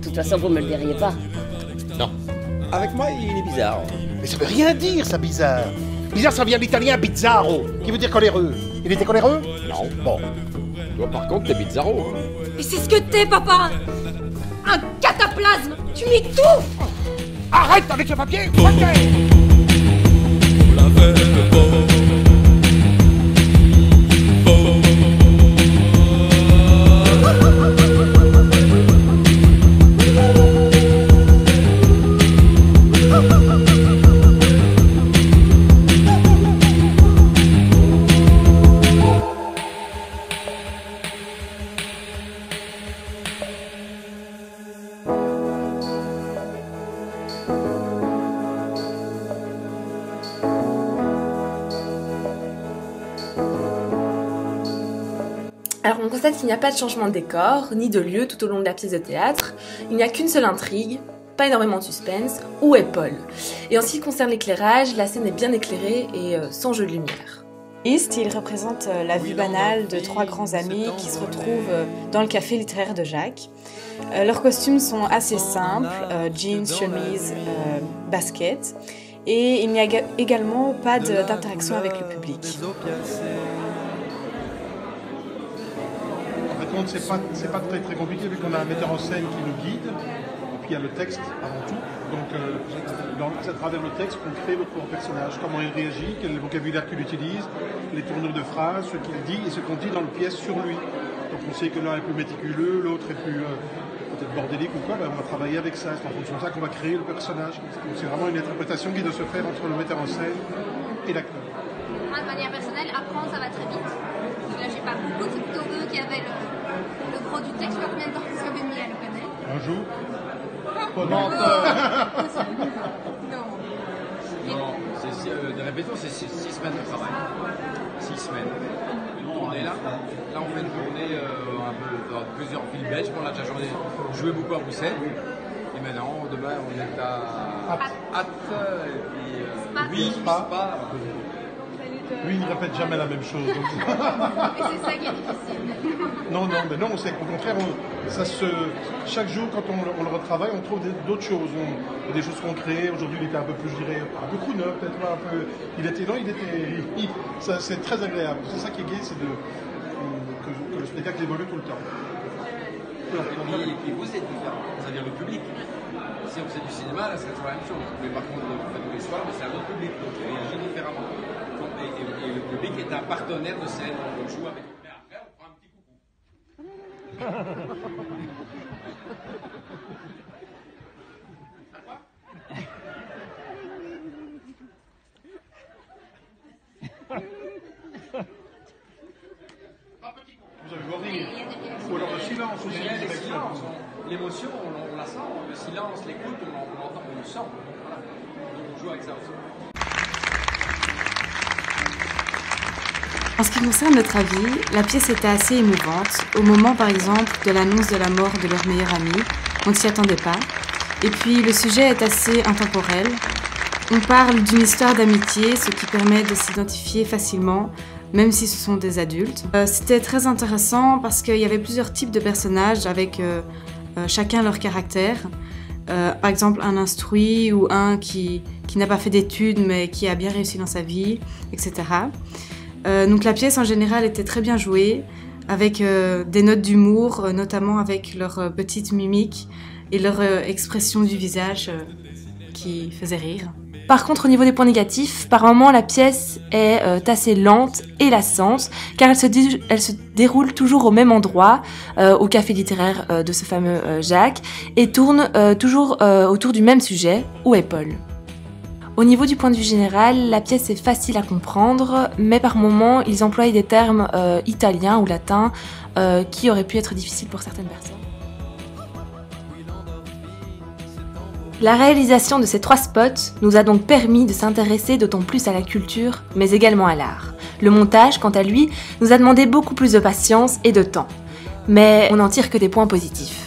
toute façon, vous me le diriez pas. Non. Avec moi, il est bizarre. Mais ça veut rien dire, ça, bizarre. Bizarre, ça vient de l'italien bizzarro, qui veut dire coléreux. Il était coléreux? Non. Bon. Toi, par contre, t'es bizarro. Et c'est ce que t'es, papa! Un cataplasme! Tu m'étouffes! Arrête avec le papier! Ok. Alors on constate qu'il n'y a pas de changement de décor, ni de lieu tout au long de la pièce de théâtre, il n'y a qu'une seule intrigue, pas énormément de suspense, où est Paul? Et en ce qui concerne l'éclairage, la scène est bien éclairée et sans jeu de lumière. East, il représente la vie banale de trois grands amis qui se retrouvent dans le café littéraire de Jacques. Leurs costumes sont assez simples, jeans, chemise, basket, et il n'y a également pas d'interaction avec le public. C'est pas très compliqué vu qu'on a un metteur en scène qui nous guide, et puis il y a le texte avant tout. Donc à travers le texte, on crée votre personnage, comment il réagit, quel est le vocabulaire qu'il utilise, les tournures de phrases, ce qu'il dit et ce qu'on dit dans le pièce sur lui. Donc on sait que l'un est plus méticuleux, l'autre est plus peut-être bordélique ou quoi, ben on va travailler avec ça. C'est en fonction de ça qu'on va créer le personnage. Donc c'est vraiment une interprétation qui doit se faire entre le metteur en scène et l'acteur. Moi, de manière personnelle, apprendre, ça va très vite. Là, j'ai pas beaucoup de photos qui avaient le gros du texte. Je sais pas combien de temps vous avez mis à le connaître. Un jour. Menteur. Non, de répétition, c'est 6 semaines de travail. 6 semaines. Une tournée là. Là, on fait une tournée un peu dans plusieurs villes belges. On a déjà joué beaucoup à Bruxelles. Et maintenant, demain, on est à Ath. Et puis, Spa. Lui, il ne répète jamais la même chose. Donc... Et c'est ça qui est difficile. Non, c'est au contraire, chaque jour, quand on le retravaille, on trouve d'autres choses. Des choses qu'on crée. Aujourd'hui, il était un peu plus, je dirais, un peu crooner, peut-être un peu. C'est très agréable. C'est ça qui est gai, c'est que le spectacle évolue tout le temps. Et puis vous êtes différent, c'est-à-dire le public. Si on faisait du cinéma, là, c'est toujours la même chose. Mais par contre, on fait tous les soirs, mais c'est un autre public, donc il réagit différemment. Et le public est un partenaire de scène, on joue avec. Mais après, on prend un petit coucou. Vous avez beau rire. Ou alors le silence aussi. L'émotion, on la sent. Le silence, l'écoute, on l'entend, on le sent. Voilà. Donc on joue avec ça aussi. En ce qui concerne notre avis, la pièce était assez émouvante, au moment par exemple de l'annonce de la mort de leur meilleur ami, on ne s'y attendait pas. Et puis le sujet est assez intemporel. On parle d'une histoire d'amitié, ce qui permet de s'identifier facilement, même si ce sont des adultes. C'était très intéressant parce qu'il y avait plusieurs types de personnages avec chacun leur caractère. Par exemple un instruit ou un qui n'a pas fait d'études mais qui a bien réussi dans sa vie, etc. Donc la pièce en général était très bien jouée, avec des notes d'humour, notamment avec leur petite mimique et leur expression du visage qui faisait rire. Par contre, au niveau des points négatifs, par moments la pièce est assez lente et lassante, car elle se déroule toujours au même endroit, au café littéraire de ce fameux Jacques, et tourne toujours autour du même sujet, où est Paul. Au niveau du point de vue général, la pièce est facile à comprendre, mais par moments, ils emploient des termes italiens ou latins qui auraient pu être difficiles pour certaines personnes. La réalisation de ces 3 spots nous a donc permis de s'intéresser d'autant plus à la culture, mais également à l'art. Le montage, quant à lui, nous a demandé beaucoup plus de patience et de temps. Mais on n'en tire que des points positifs.